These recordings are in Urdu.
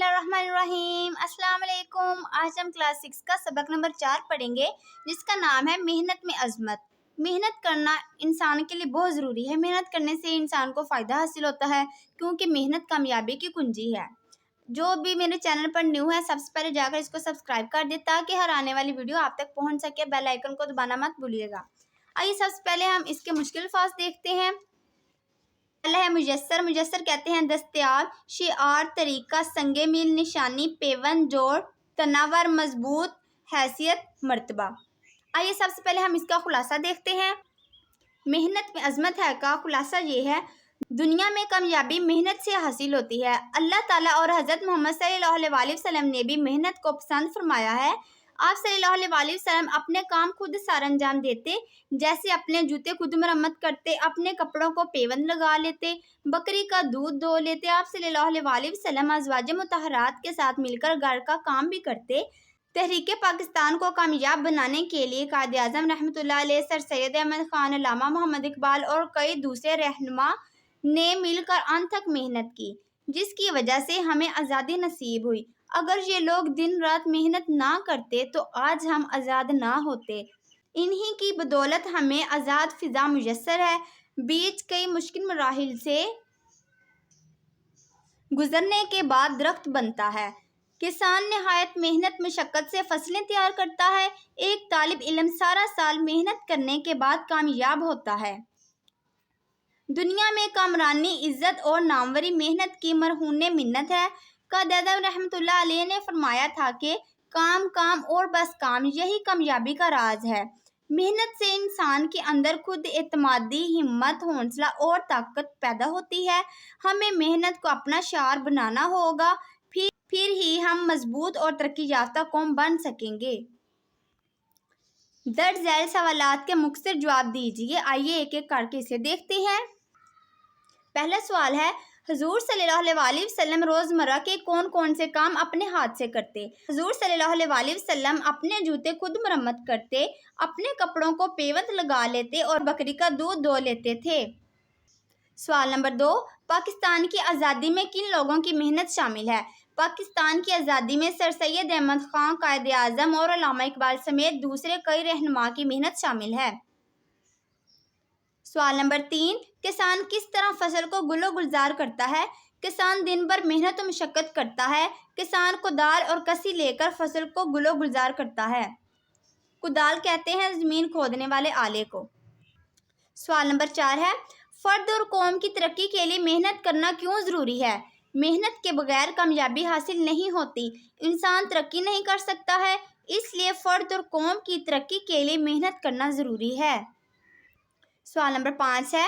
اللہ الرحمن الرحیم۔ السلام علیکم۔ آج ہم کلاس 6 کا سبق نمبر 4 پڑھیں گے، جس کا نام ہے محنت میں عظمت۔ محنت کرنا انسان کے لیے بہت ضروری ہے۔ محنت کرنے سے انسان کو فائدہ حاصل ہوتا ہے، کیونکہ محنت کامیابی کی کنجی ہے۔ جو بھی میرے چینل پر نیو ہے، سب سے پہلے جا کر اس کو سبسکرائب کر دیں تاکہ ہر آنے والی ویڈیو آپ تک پہنچ سکے۔ بیل آئیکن کو دبانا مت بھولیے گا۔ آئیے سب سے پہلے ہم اس کے مشکل الفاظ دیکھتے ہیں۔ پہلا ہے مجسر۔ مجسر کہتے ہیں دستیاب، شعار، طریقہ، سنگ میل، نشانی، پیوند، جوڑ، تناور، مضبوط، حیثیت، مرتبہ۔ آئیے سب سے پہلے ہم اس کا خلاصہ دیکھتے ہیں۔ محنت میں عظمت ہے کا خلاصہ یہ ہے: دنیا میں کامیابی محنت سے حاصل ہوتی ہے۔ اللہ تعالیٰ اور حضرت محمد صلی اللہ علیہ وسلم نے بھی محنت کو پسند فرمایا ہے۔ آپ صلی اللہ علیہ وسلم اپنے کام خود سار انجام دیتے، جیسے اپنے جوتے خود مرمت کرتے، اپنے کپڑوں کو پیوند لگا لیتے، بکری کا دودھ دھو لیتے۔ آپ صلی اللہ علیہ وسلم ازواج مطہرات کے ساتھ مل کر گھر کا کام بھی کرتے۔ تحریک پاکستان کو کامیاب بنانے کے لیے قائد اعظم رحمۃ اللہ علیہ، سر سید احمد خان، علامہ محمد اقبال اور کئی دوسرے رہنما نے مل کر ان تک محنت کی، جس کی وجہ سے ہمیں آزادی نصیب ہوئی۔ اگر یہ لوگ دن رات محنت نہ کرتے تو آج ہم آزاد نہ ہوتے۔ انہی کی بدولت ہمیں آزاد فضا میسر ہے۔ بیج کئی مشکل مراحل سے گزرنے کے بعد درخت بنتا ہے۔ کسان نہایت محنت مشقت سے فصلیں تیار کرتا ہے۔ ایک طالب علم سارا سال محنت کرنے کے بعد کامیاب ہوتا ہے۔ دنیا میں کامرانی، عزت اور ناموری محنت کی مرہون منت ہے۔ قائد اعظم رحمۃ اللہ علیہ نے فرمایا تھا کہ کام کام اور بس کام، یہی کامیابی کا راز ہے۔ محنت سے انسان کے اندر خود اعتمادی، ہمت، حوصلہ اور طاقت پیدا ہوتی ہے۔ ہمیں محنت کو اپنا شعار بنانا ہوگا، پھر ہی ہم مضبوط اور ترقی یافتہ قوم بن سکیں گے۔ درج ذیل سوالات کے مختصر جواب دیجیے۔ آئیے ایک ایک کر کے اسے دیکھتے ہیں۔ پہلا سوال ہے: حضور صلی اللہ علیہ وسلم روزمرہ کے کون کون سے کام اپنے ہاتھ سے کرتے؟ حضور صلی اللہ علیہ وسلم اپنے جوتے خود مرمت کرتے، اپنے کپڑوں کو پیوند لگا لیتے اور بکری کا دودھ دھو لیتے تھے۔ سوال نمبر 2: پاکستان کی آزادی میں کن لوگوں کی محنت شامل ہے؟ پاکستان کی آزادی میں سر سید احمد خان، قائد اعظم اور علامہ اقبال سمیت دوسرے کئی رہنما کی محنت شامل ہے۔ سوال نمبر 3: کسان کس طرح فصل کو گل و گلزار کرتا ہے؟ کسان دن بھر محنت و مشقت کرتا ہے۔ کسان کدال اور کسی لے کر فصل کو گل و گلزار کرتا ہے۔ کدال کہتے ہیں زمین کھودنے والے آلے کو۔ سوال نمبر 4 ہے: فرد اور قوم کی ترقی کے لیے محنت کرنا کیوں ضروری ہے؟ محنت کے بغیر کامیابی حاصل نہیں ہوتی۔ انسان ترقی نہیں کر سکتا ہے، اس لیے فرد اور قوم کی ترقی کے لیے محنت کرنا ضروری ہے۔ سوال نمبر 5 ہے: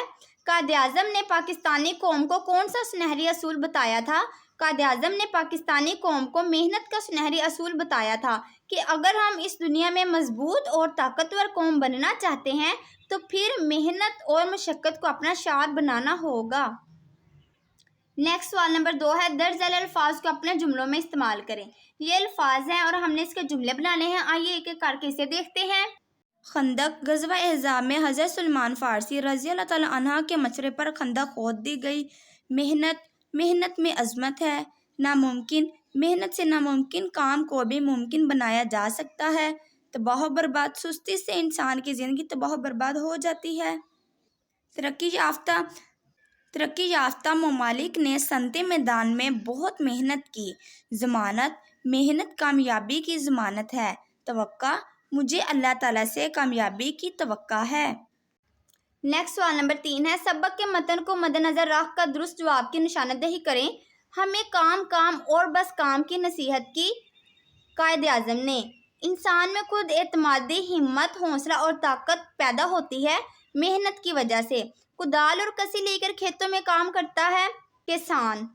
قائد اعظم نے پاکستانی قوم کو کون سا سنہری اصول بتایا تھا؟ قائد اعظم نے پاکستانی قوم کو محنت کا سنہری اصول بتایا تھا کہ اگر ہم اس دنیا میں مضبوط اور طاقتور قوم بننا چاہتے ہیں تو پھر محنت اور مشقت کو اپنا شعار بنانا ہوگا۔ نیکسٹ سوال نمبر 2 ہے: درج ذیل الفاظ کو اپنے جملوں میں استعمال کریں۔ یہ الفاظ ہیں اور ہم نے اس کے جملے بنانے ہیں۔ آئیے ایک ایک کر کے اسے دیکھتے ہیں۔ خندق: غزوہ احزاب میں حضرت سلمان فارسی رضی اللہ تعالیٰ عنہ کے مشورے پر خندق کھود دی گئی۔ محنت میں عظمت ہے۔ ناممکن: محنت سے ناممکن کام کو بھی ممکن بنایا جا سکتا ہے۔ تباہ و برباد: سستی سے انسان کی زندگی تباہ و برباد ہو جاتی ہے۔ ترقی یافتہ ممالک نے صنعتی میدان میں بہت محنت کی۔ ضمانت: محنت کامیابی کی ضمانت ہے۔ توقع: مجھے اللہ تعالیٰ سے کامیابی کی توقع ہے۔ نیکسٹ سوال نمبر 3 ہے: سبق کے متن کو مد نظر رکھ کر درست جواب کی نشاندہی کریں۔ ہمیں کام کام اور بس کام کی نصیحت کی۔ قائد اعظم نے: انسان میں خود اعتمادی، ہمت، حوصلہ اور طاقت پیدا ہوتی ہے محنت کی وجہ سے۔ کدال اور کسی لے کر کھیتوں میں کام کرتا ہے۔ کسان: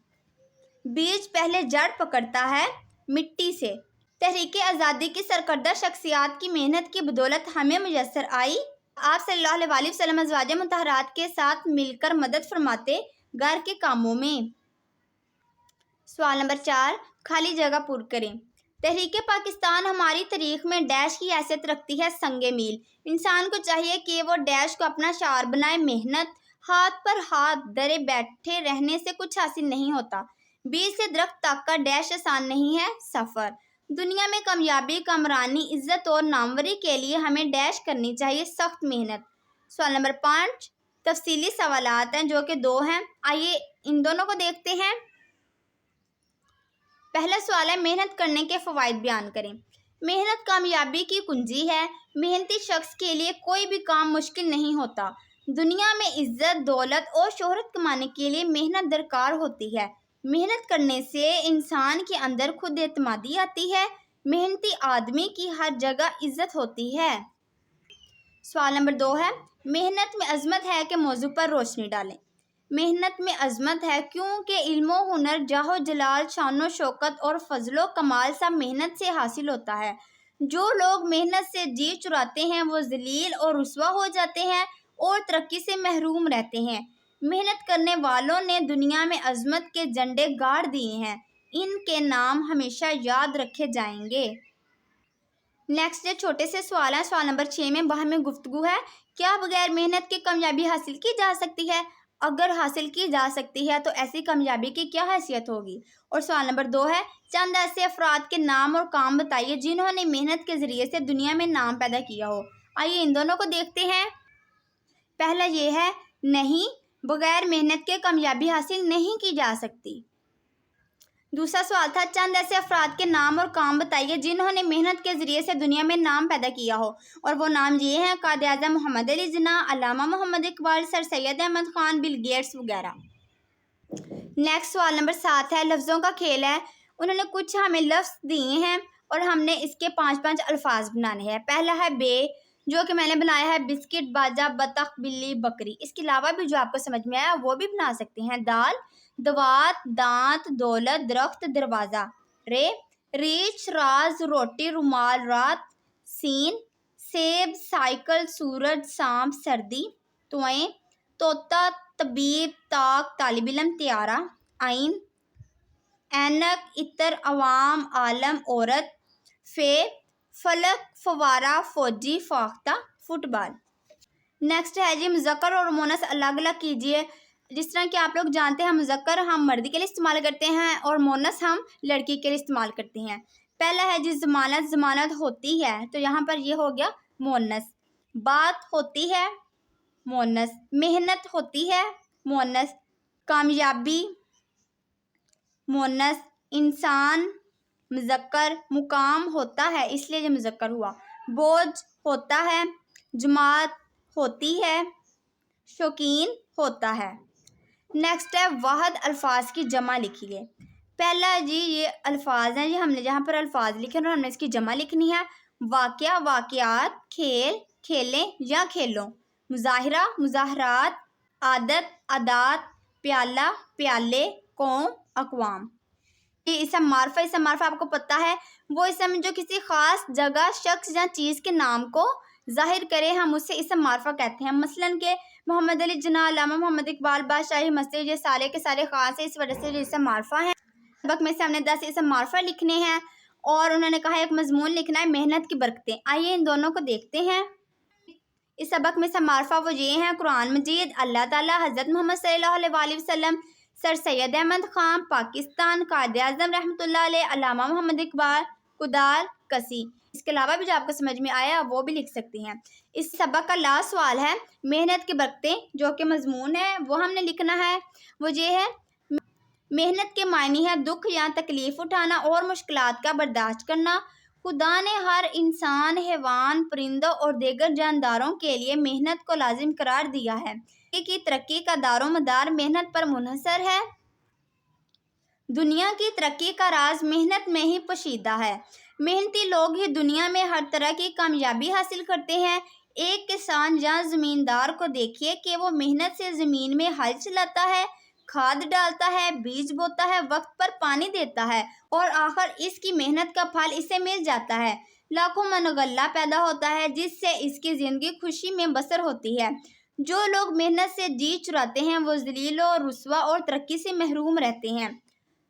بیج پہلے جڑ پکڑتا ہے مٹی سے۔ تحریک آزادی کی سرکردہ شخصیات کی محنت کی بدولت ہمیں میسر آئی۔ آپ صلی اللہ علیہ وسلم ازواج مطہرات کے ساتھ مل کر مدد فرماتے گھر کے کاموں میں۔ سوال نمبر 4: خالی جگہ پر کریں۔ تحریک پاکستان ہماری تاریخ میں ڈیش کی حیثیت رکھتی ہے، سنگ میل۔ انسان کو چاہیے کہ وہ ڈیش کو اپنا شعار بنائے۔ محنت: ہاتھ پر ہاتھ دھرے بیٹھے رہنے سے کچھ حاصل نہیں ہوتا۔ بیج سے درخت تک کا ڈیش آسان نہیں ہے سفر۔ دنیا میں کامیابی، کامرانی، عزت اور ناموری کے لیے ہمیں ڈیش کرنی چاہیے سخت محنت۔ سوال نمبر 5 تفصیلی سوالات ہیں جو کہ 2 ہیں، آئیے ان دونوں کو دیکھتے ہیں۔ پہلا سوال ہے محنت کرنے کے فوائد بیان کریں۔ محنت کامیابی کی کنجی ہے۔ محنتی شخص کے لیے کوئی بھی کام مشکل نہیں ہوتا۔ دنیا میں عزت، دولت اور شہرت کمانے کے لیے محنت درکار ہوتی ہے۔ محنت کرنے سے انسان کے اندر خود اعتمادی آتی ہے۔ محنتی آدمی کی ہر جگہ عزت ہوتی ہے۔ سوال نمبر 2 ہے محنت میں عظمت ہے کے موضوع پر روشنی ڈالیں۔ محنت میں عظمت ہے کیونکہ علم و ہنر، جاہ و جلال، شان و شوکت اور فضل و کمال سب محنت سے حاصل ہوتا ہے۔ جو لوگ محنت سے جی چراتے ہیں وہ ذلیل اور رسوا ہو جاتے ہیں اور ترقی سے محروم رہتے ہیں۔ محنت کرنے والوں نے دنیا میں عظمت کے جھنڈے گاڑ دیے ہیں، ان کے نام ہمیشہ یاد رکھے جائیں گے۔ نیکسٹ چھوٹے سے سوال ہیں۔ سوال نمبر 6 میں باہمی گفتگو ہے۔ کیا بغیر محنت کے کامیابی حاصل کی جا سکتی ہے؟ اگر حاصل کی جا سکتی ہے تو ایسی کامیابی کی کیا حیثیت ہوگی؟ اور سوال نمبر 2 ہے چند ایسے افراد کے نام اور کام بتائیے جنہوں نے محنت کے ذریعے سے دنیا میں نام پیدا کیا ہو۔ آئیے ان دونوں کو دیکھتے ہیں۔ پہلا یہ ہے نہیں، بغیر محنت کے کامیابی حاصل نہیں کی جا سکتی۔ دوسرا سوال تھا چند ایسے افراد کے نام اور کام بتائیے جنہوں نے محنت کے ذریعے سے دنیا میں نام پیدا کیا ہو، اور وہ نام یہ ہیں قائد اعظم محمد علی جناح، علامہ محمد اقبال، سر سید احمد خان، بل گیٹس وغیرہ۔ نیکسٹ سوال نمبر 7 ہے لفظوں کا کھیل ہے۔ انہوں نے کچھ ہمیں لفظ دیے ہیں اور ہم نے اس کے 5 الفاظ بنانے ہیں۔ پہلا ہے بے، جو کہ میں نے بنایا ہے بسکٹ، باجا، بطخ، بلی، بکری۔ اس کے علاوہ بھی جو آپ کو سمجھ میں آیا وہ بھی بنا سکتے ہیں۔ دال، دوات، دانت، دولت، درخت، دروازہ۔ رے، ریچھ، راز، روٹی، رومال، رات۔ سین، سیب، سائیکل، سورج، سانپ، سردی۔ توئیں، طوطا، طبیب، طاق، طالب علم، طیارہ۔ عین، اینک، عطر، عوام، عالم، عورت۔ فے، فلک، فوارہ، فوجی، فاختہ، فٹ بال۔ نیکسٹ ہے جی مذکر اور مونث الگ الگ کیجیے۔ جس طرح کہ آپ لوگ جانتے ہیں مذکر ہم مردی کے لیے استعمال کرتے ہیں اور مونث ہم لڑکی کے لیے استعمال کرتے ہیں۔ پہلا ہے جی ضمانت، ضمانت ہوتی ہے تو یہاں پر یہ ہو گیا مونث۔ بات ہوتی ہے مونث۔ محنت ہوتی ہے مونث۔ کامیابی مونث۔ انسان مذکر۔ مقام ہوتا ہے اس لیے یہ مذکر ہوا۔ بوجھ ہوتا ہے۔ جماعت ہوتی ہے۔ شوقین ہوتا ہے۔ نیکسٹ ہے واحد الفاظ کی جمع لکھیے۔ پہلا جی یہ الفاظ ہیں، ہم نے جہاں پر الفاظ لکھے اور ہم نے اس کی جمع لکھنی ہے۔ واقعہ، واقعات۔ کھیل، کھیلیں یا کھیلوں۔ مظاہرہ، مظاہرات۔ عادت، عادات۔ پیالہ، پیالے۔ قوم، اقوام۔ یہ اسم معرفہ، اسم معرفہ آپ کو پتہ ہے وہ اسم جو کسی خاص جگہ، شخص یا چیز کے نام کو ظاہر کرے ہم اسے اسم معرفہ کہتے ہیں۔ مثلاً کہ محمد علی جناح، علامہ محمد اقبال، بادشاہی مسجد، یہ سارے کے سارے خاص ہیں، اس وجہ سے یہ اسم معرفہ ہیں۔ سبق میں سے ہم نے 10 اسم معرفہ لکھنے ہیں اور انہوں نے کہا ایک مضمون لکھنا ہے محنت کی برکتیں۔ آئیے ان دونوں کو دیکھتے ہیں۔ اس سبق میں سے معرفہ وہ یہ ہیں قرآن مجید، اللہ تعالیٰ، حضرت محمد صلی اللہ علیہ وآلہ وسلم، سر سید احمد خان، پاکستان، قائد اعظم رحمۃ اللہ علیہ، علامہ محمد اقبال، کدال، کسی۔ اس کے علاوہ بھی جو آپ کو سمجھ میں آیا وہ بھی لکھ سکتے ہیں۔ اس سبق کا لاسٹ سوال ہے محنت کی برکتیں، جو کہ مضمون ہے وہ ہم نے لکھنا ہے۔ وہ یہ ہے محنت کے معنی ہے دکھ یا تکلیف اٹھانا اور مشکلات کا برداشت کرنا۔ خدا نے ہر انسان، حیوان، پرندوں اور دیگر جانداروں کے لیے محنت کو لازم قرار دیا ہے۔ کی ترقی کا دار و مدار محنت پر منحصر ہے۔ دنیا کی ترقی کا راز محنت میں ہی پوشیدہ ہے۔ محنتی لوگ ہی دنیا میں ہر طرح کی کامیابی حاصل کرتے ہیں۔ ایک کسان یا زمیندار کو دیکھیے کہ وہ محنت سے زمین میں ہل چلاتا ہے، کھاد ڈالتا ہے، بیج بوتا ہے، وقت پر پانی دیتا ہے اور آخر اس کی محنت کا پھل اسے مل جاتا ہے۔ لاکھوں من غلہ پیدا ہوتا ہے جس سے اس کی زندگی خوشی میں بسر ہوتی ہے۔ جو لوگ محنت سے جی چراتے ہیں وہ ذلیل و رسوا اور ترقی سے محروم رہتے ہیں۔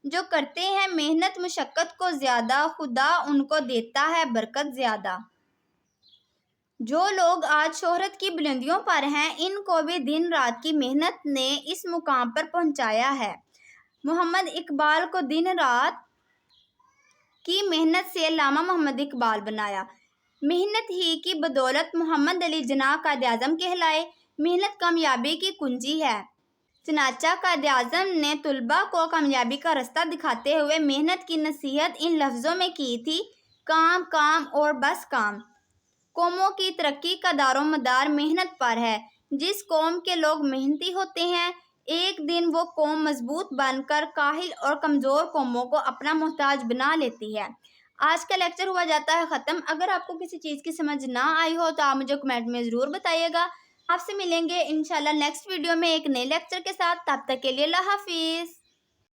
جو کرتے ہیں محنت مشقت کو زیادہ، خدا ان کو دیتا ہے برکت زیادہ۔ جو لوگ آج شہرت کی بلندیوں پر ہیں ان کو بھی دن رات کی محنت نے اس مقام پر پہنچایا ہے۔ محمد اقبال کو دن رات کی محنت سے علامہ محمد اقبال بنایا۔ محنت ہی کی بدولت محمد علی جناح قائد اعظم کہلائے۔ محنت کامیابی کی کنجی ہے۔ چنانچہ قائد اعظم نے طلباء کو کامیابی کا راستہ دکھاتے ہوئے محنت کی نصیحت ان لفظوں میں کی تھی: کام، کام اور بس کام۔ قوموں کی ترقی کا دار و مدار محنت پر ہے۔ جس قوم کے لوگ محنتی ہوتے ہیں، ایک دن وہ قوم مضبوط بن کر کاہل اور کمزور قوموں کو اپنا محتاج بنا لیتی ہے۔ آج کا لیکچر ہوا جاتا ہے ختم۔ اگر آپ کو کسی چیز کی سمجھ نہ آئی ہو تو آپ مجھے کمنٹ میں ضرور بتائیے گا۔ آپ سے ملیں گے انشاءاللہ نیکسٹ ویڈیو میں ایک نئے لیکچر کے ساتھ۔ تب تک کے لیے اللہ حافظ۔